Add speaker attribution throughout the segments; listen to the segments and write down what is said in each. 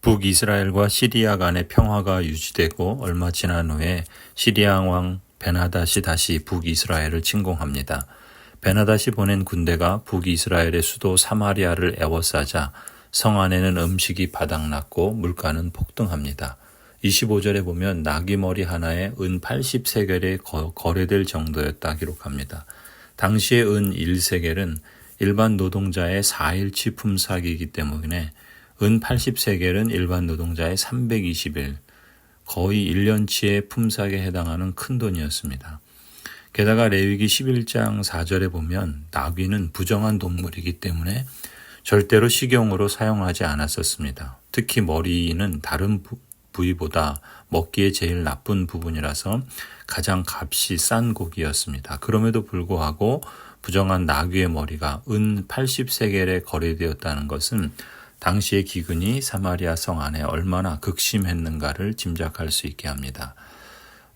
Speaker 1: 북이스라엘과 시리아 간의 평화가 유지되고 얼마 지난 후에 시리아 왕 베나닷이 다시 북이스라엘을 침공합니다. 베나닷이 보낸 군대가 북이스라엘의 수도 사마리아를 에워싸자 성 안에는 음식이 바닥났고 물가는 폭등합니다. 25절에 보면 나귀 머리 하나에 은 80세겔에 거래될 정도였다 기록합니다. 당시의 은 1세겔은 일반 노동자의 4일치 품삯이기 때문에 은 80세겔은 일반 노동자의 320일, 거의 1년치의 품삯에 해당하는 큰 돈이었습니다. 게다가 레위기 11장 4절에 보면 나귀는 부정한 동물이기 때문에 절대로 식용으로 사용하지 않았었습니다. 특히 머리는 다른 부위보다 먹기에 제일 나쁜 부분이라서 가장 값이 싼 고기였습니다. 그럼에도 불구하고 부정한 나귀의 머리가 은 80세겔에 거래되었다는 것은 당시의 기근이 사마리아 성 안에 얼마나 극심했는가를 짐작할 수 있게 합니다.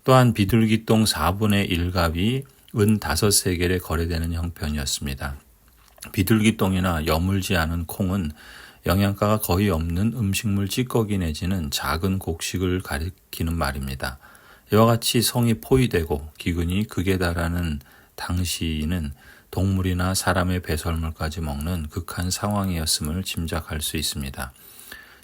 Speaker 1: 또한 비둘기똥 4분의 1갑이 은 5세겔에 거래되는 형편이었습니다. 비둘기똥이나 여물지 않은 콩은 영양가가 거의 없는 음식물 찌꺼기 내지는 작은 곡식을 가리키는 말입니다. 이와 같이 성이 포위되고 기근이 극에 달하는 당시는 동물이나 사람의 배설물까지 먹는 극한 상황이었음을 짐작할 수 있습니다.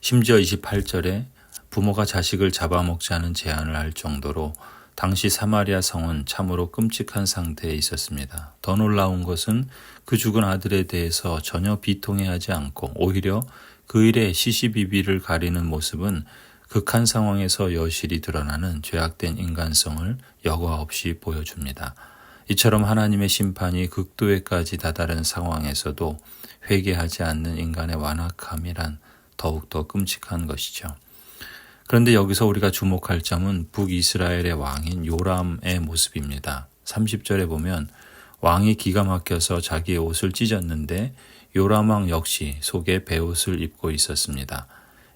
Speaker 1: 심지어 28절에 부모가 자식을 잡아먹자는 제안을 할 정도로 당시 사마리아 성은 참으로 끔찍한 상태에 있었습니다. 더 놀라운 것은 그 죽은 아들에 대해서 전혀 비통해하지 않고 오히려 그 일에 시시비비를 가리는 모습은 극한 상황에서 여실히 드러나는 죄악된 인간성을 여과 없이 보여줍니다. 이처럼 하나님의 심판이 극도에까지 다다른 상황에서도 회개하지 않는 인간의 완악함이란 더욱더 끔찍한 것이죠. 그런데 여기서 우리가 주목할 점은 북이스라엘의 왕인 요람의 모습입니다. 30절에 보면 왕이 기가 막혀서 자기의 옷을 찢었는데 요람 왕 역시 속에 베옷을 입고 있었습니다.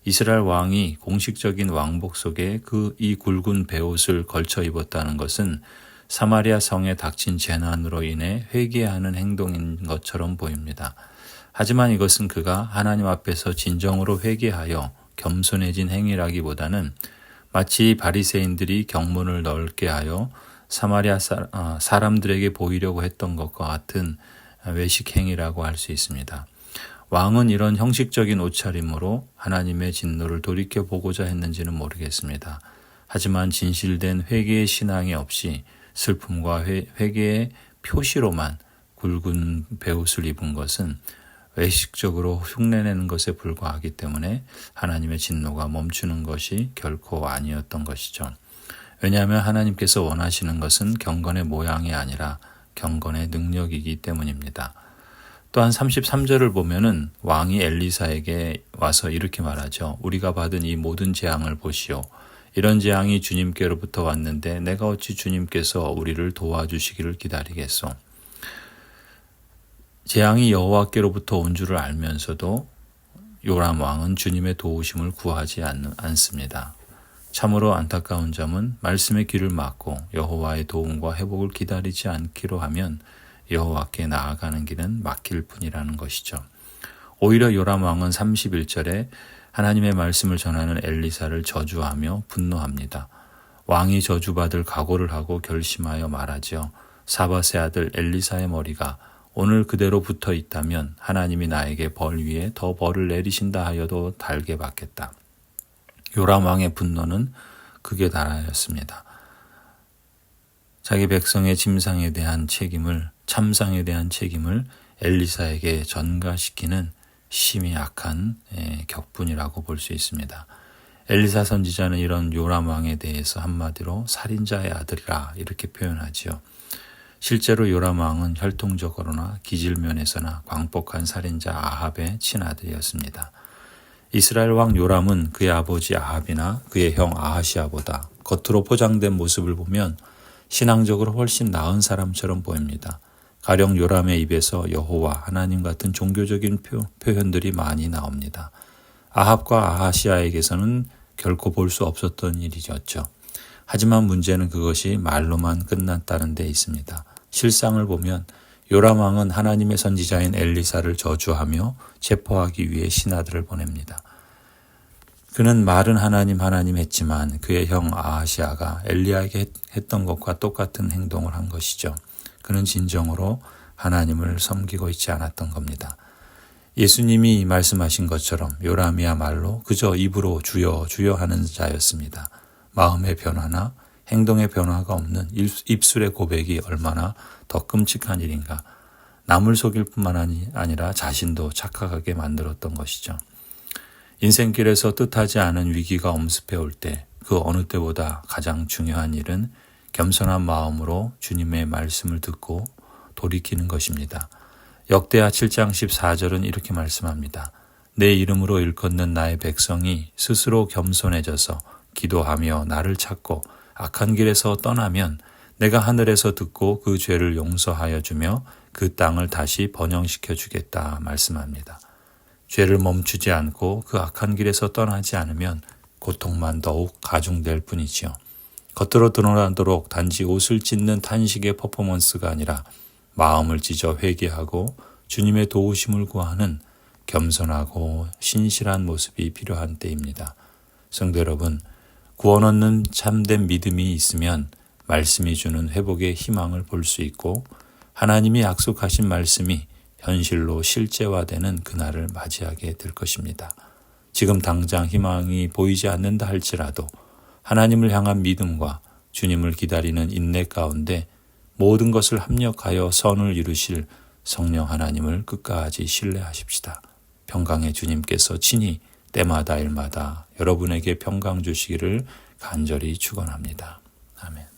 Speaker 1: 이스라엘 왕이 공식적인 왕복 속에 이 굵은 베옷을 걸쳐 입었다는 것은 사마리아 성에 닥친 재난으로 인해 회개하는 행동인 것처럼 보입니다. 하지만 이것은 그가 하나님 앞에서 진정으로 회개하여 겸손해진 행위라기보다는 마치 바리새인들이 경문을 넓게 하여 사마리아 사람들에게 보이려고 했던 것과 같은 외식 행위라고 할 수 있습니다. 왕은 이런 형식적인 옷차림으로 하나님의 진노를 돌이켜보고자 했는지는 모르겠습니다. 하지만 진실된 회개의 신앙이 없이 슬픔과 회개의 표시로만 굵은 베옷을 입은 것은 외식적으로 흉내내는 것에 불과하기 때문에 하나님의 진노가 멈추는 것이 결코 아니었던 것이죠. 왜냐하면 하나님께서 원하시는 것은 경건의 모양이 아니라 경건의 능력이기 때문입니다. 또한 33절을 보면은 왕이 엘리사에게 와서 이렇게 말하죠. 우리가 받은 이 모든 재앙을 보시오. 이런 재앙이 주님께로부터 왔는데 내가 어찌 주님께서 우리를 도와주시기를 기다리겠소. 재앙이 여호와께로부터 온 줄을 알면서도 요람 왕은 주님의 도우심을 구하지 않습니다. 참으로 안타까운 점은 말씀의 귀를 막고 여호와의 도움과 회복을 기다리지 않기로 하면 여호와께 나아가는 길은 막힐 뿐이라는 것이죠. 오히려 요람 왕은 31절에 하나님의 말씀을 전하는 엘리사를 저주하며 분노합니다. 왕이 저주받을 각오를 하고 결심하여 말하죠. 사밧의 아들 엘리사의 머리가 오늘 그대로 붙어 있다면 하나님이 나에게 벌 위에 더 벌을 내리신다 하여도 달게 받겠다. 요람 왕의 분노는 극에 달하였습니다. 자기 백성의 참상에 대한 책임을 엘리사에게 전가시키는 심히 악한 격분이라고 볼 수 있습니다. 엘리사 선지자는 이런 요람 왕에 대해서 한마디로 살인자의 아들이라 이렇게 표현하지요. 실제로 요람 왕은 혈통적으로나 기질면에서나 광폭한 살인자 아합의 친아들이었습니다. 이스라엘 왕 요람은 그의 아버지 아합이나 그의 형 아하시아보다 겉으로 포장된 모습을 보면 신앙적으로 훨씬 나은 사람처럼 보입니다. 가령 요람의 입에서 여호와 하나님 같은 종교적인 표현들이 많이 나옵니다. 아합과 아하시아에게서는 결코 볼 수 없었던 일이었죠. 하지만 문제는 그것이 말로만 끝났다는 데 있습니다. 실상을 보면 요람 왕은 하나님의 선지자인 엘리사를 저주하며 체포하기 위해 신하들을 보냅니다. 그는 말은 하나님 했지만 그의 형 아하시아가 엘리야에게 했던 것과 똑같은 행동을 한 것이죠. 그는 진정으로 하나님을 섬기고 있지 않았던 겁니다. 예수님이 말씀하신 것처럼 요람이야말로 그저 입으로 주여 주여 하는 자였습니다. 마음의 변화나 행동의 변화가 없는 입술의 고백이 얼마나 더 끔찍한 일인가. 남을 속일 뿐만 아니라 자신도 착각하게 만들었던 것이죠. 인생길에서 뜻하지 않은 위기가 엄습해 올 때 그 어느 때보다 가장 중요한 일은 겸손한 마음으로 주님의 말씀을 듣고 돌이키는 것입니다. 역대하 7장 14절은 이렇게 말씀합니다. 내 이름으로 일컫는 나의 백성이 스스로 겸손해져서 기도하며 나를 찾고 악한 길에서 떠나면 내가 하늘에서 듣고 그 죄를 용서하여 주며 그 땅을 다시 번영시켜 주겠다 말씀합니다. 죄를 멈추지 않고 그 악한 길에서 떠나지 않으면 고통만 더욱 가중될 뿐이지요. 겉으로 드러나도록 단지 옷을 찢는 탄식의 퍼포먼스가 아니라 마음을 찢어 회개하고 주님의 도우심을 구하는 겸손하고 신실한 모습이 필요한 때입니다. 성도 여러분, 구원 얻는 참된 믿음이 있으면 말씀이 주는 회복의 희망을 볼 수 있고 하나님이 약속하신 말씀이 현실로 실제화되는 그날을 맞이하게 될 것입니다. 지금 당장 희망이 보이지 않는다 할지라도 하나님을 향한 믿음과 주님을 기다리는 인내 가운데 모든 것을 합력하여 선을 이루실 성령 하나님을 끝까지 신뢰하십시다. 평강의 주님께서 친히 때마다 일마다 여러분에게 평강 주시기를 간절히 축원합니다. 아멘.